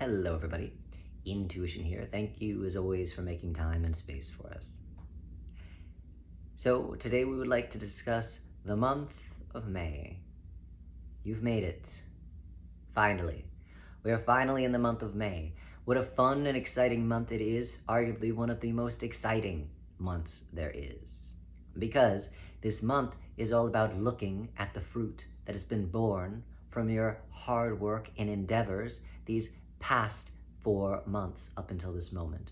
Hello, everybody. Intuition here. Thank you, as always, for making time and space for us. So, today we would like to discuss the month of May. You've made it. Finally. We are finally in the month of May. What a fun and exciting month it is, arguably one of the most exciting months there is. Because this month is all about looking at the fruit that has been born from your hard work and endeavors these past 4 months up until this moment.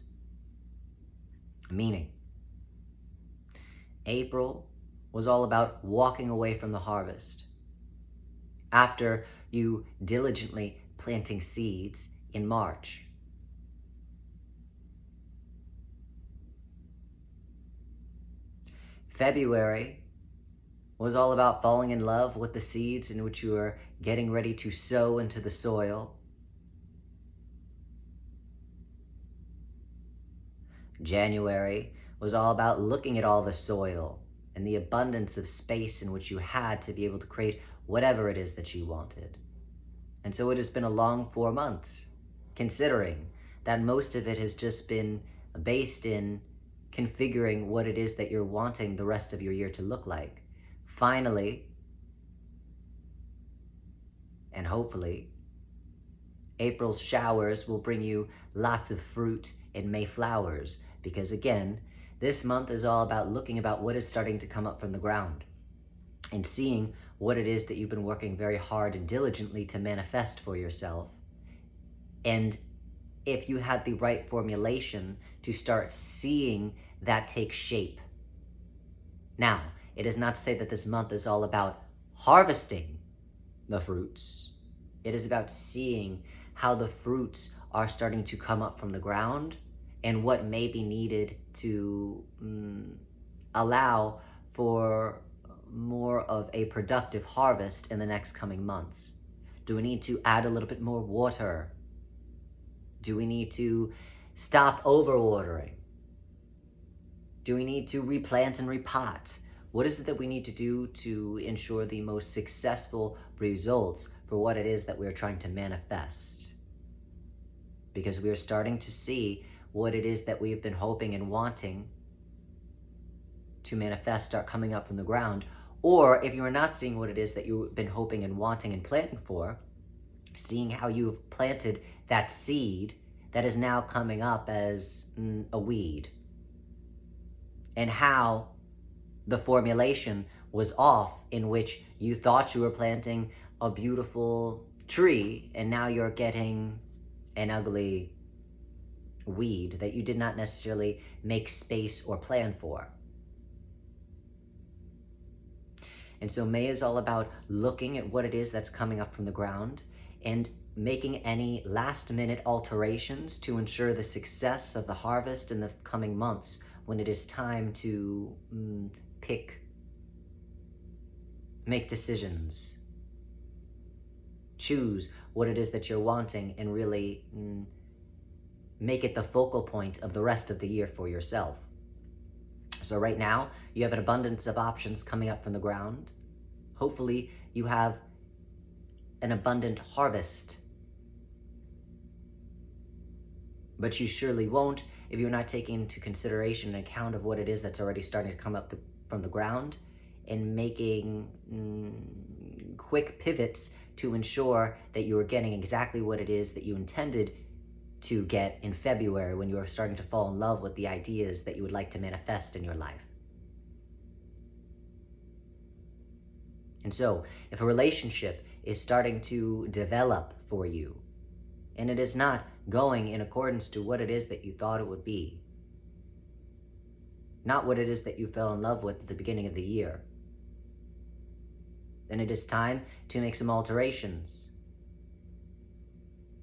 Meaning, April was all about walking away from the harvest. After you diligently planting seeds in March. February was all about falling in love with the seeds in which you are getting ready to sow into the soil. January was all about looking at all the soil and the abundance of space in which you had to be able to create whatever it is that you wanted. And so it has been a long 4 months, considering that most of it has just been based in configuring what it is that you're wanting the rest of your year to look like. Finally, and hopefully, April's showers will bring you lots of fruit and May flowers, because again, this month is all about looking about what is starting to come up from the ground and seeing what it is that you've been working very hard and diligently to manifest for yourself. And if you had the right formulation to start seeing that take shape. Now, it is not to say that this month is all about harvesting the fruits. It is about seeing how the fruits are starting to come up from the ground and what may be needed to allow for more of a productive harvest in the next coming months. Do we need to add a little bit more water? Do we need to stop overwatering? Do we need to replant and repot? What is it that we need to do to ensure the most successful results for what it is that we're trying to manifest? Because we are starting to see what it is that we've been hoping and wanting to manifest start coming up from the ground. Or if you are not seeing what it is that you've been hoping and wanting and planning for, seeing how you've planted that seed that is now coming up as a weed, and how the formulation was off, in which you thought you were planting a beautiful tree and now you're getting an ugly weed that you did not necessarily make space or plan for. And so May is all about looking at what it is that's coming up from the ground and making any last minute alterations to ensure the success of the harvest in the coming months, when it is time to make decisions, choose what it is that you're wanting, and really make it the focal point of the rest of the year for yourself. So right now, you have an abundance of options coming up from the ground. Hopefully, you have an abundant harvest. But you surely won't if you're not taking into consideration an account of what it is that's already starting to come up from the ground, and making quick pivots to ensure that you are getting exactly what it is that you intended to get in February, when you are starting to fall in love with the ideas that you would like to manifest in your life. And so, if a relationship is starting to develop for you, and it is not going in accordance to what it is that you thought it would be, not what it is that you fell in love with at the beginning of the year, then it is time to make some alterations.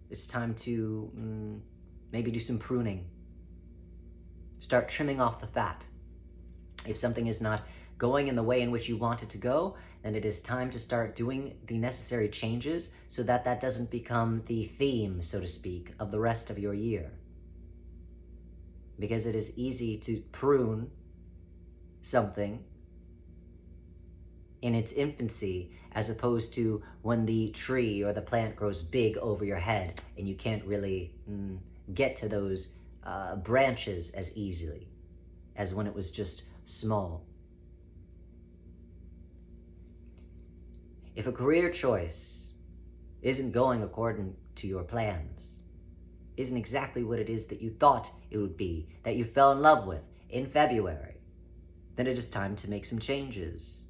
It's time to maybe do some pruning. Start trimming off the fat. If something is not going in the way in which you want it to go, then it is time to start doing the necessary changes so that that doesn't become the theme, so to speak, of the rest of your year. Because it is easy to prune something in its infancy, as opposed to when the tree or the plant grows big over your head and you can't really get to those branches as easily as when it was just small. If a career choice isn't going according to your plans, isn't exactly what it is that you thought it would be, that you fell in love with in February, then it is time to make some changes.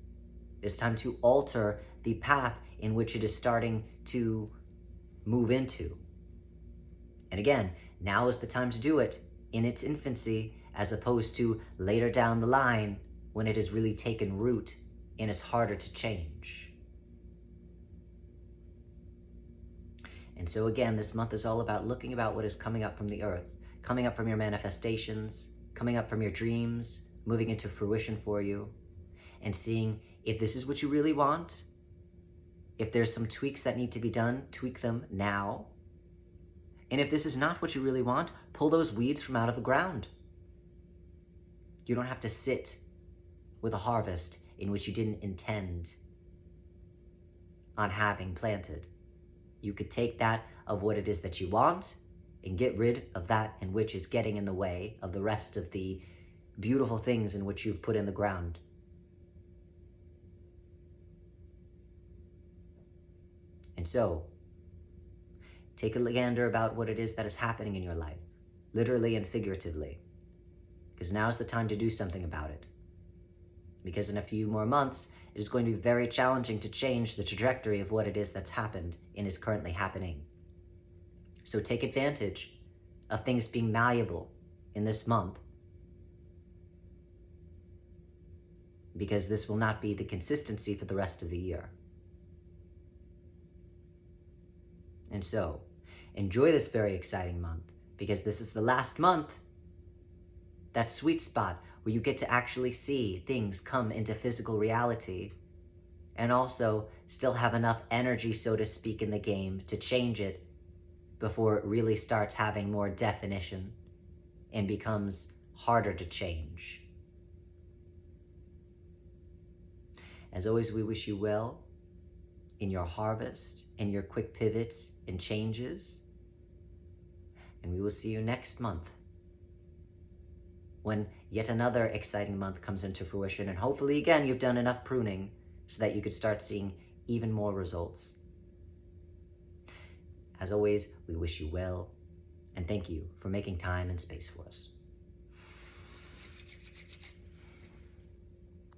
It's time to alter the path in which it is starting to move into. And again, now is the time to do it in its infancy, as opposed to later down the line when it has really taken root and is harder to change. And so again, this month is all about looking about what is coming up from the earth, coming up from your manifestations, coming up from your dreams, moving into fruition for you, and seeing if this is what you really want. If there's some tweaks that need to be done, tweak them now. And if this is not what you really want, pull those weeds from out of the ground. You don't have to sit with a harvest in which you didn't intend on having planted. You could take that of what it is that you want and get rid of that in which is getting in the way of the rest of the beautiful things in which you've put in the ground. And so, take a gander about what it is that is happening in your life, literally and figuratively, because now is the time to do something about it. Because in a few more months, it is going to be very challenging to change the trajectory of what it is that's happened and is currently happening. So take advantage of things being malleable in this month, because this will not be the consistency for the rest of the year. And so, enjoy this very exciting month, because this is the last month, that sweet spot where you get to actually see things come into physical reality and also still have enough energy, so to speak, in the game to change it before it really starts having more definition and becomes harder to change. As always, we wish you well in your harvest, in your quick pivots and changes, and we will see you next month when yet another exciting month comes into fruition, and hopefully again you've done enough pruning so that you could start seeing even more results. As always, we wish you well, and thank you for making time and space for us.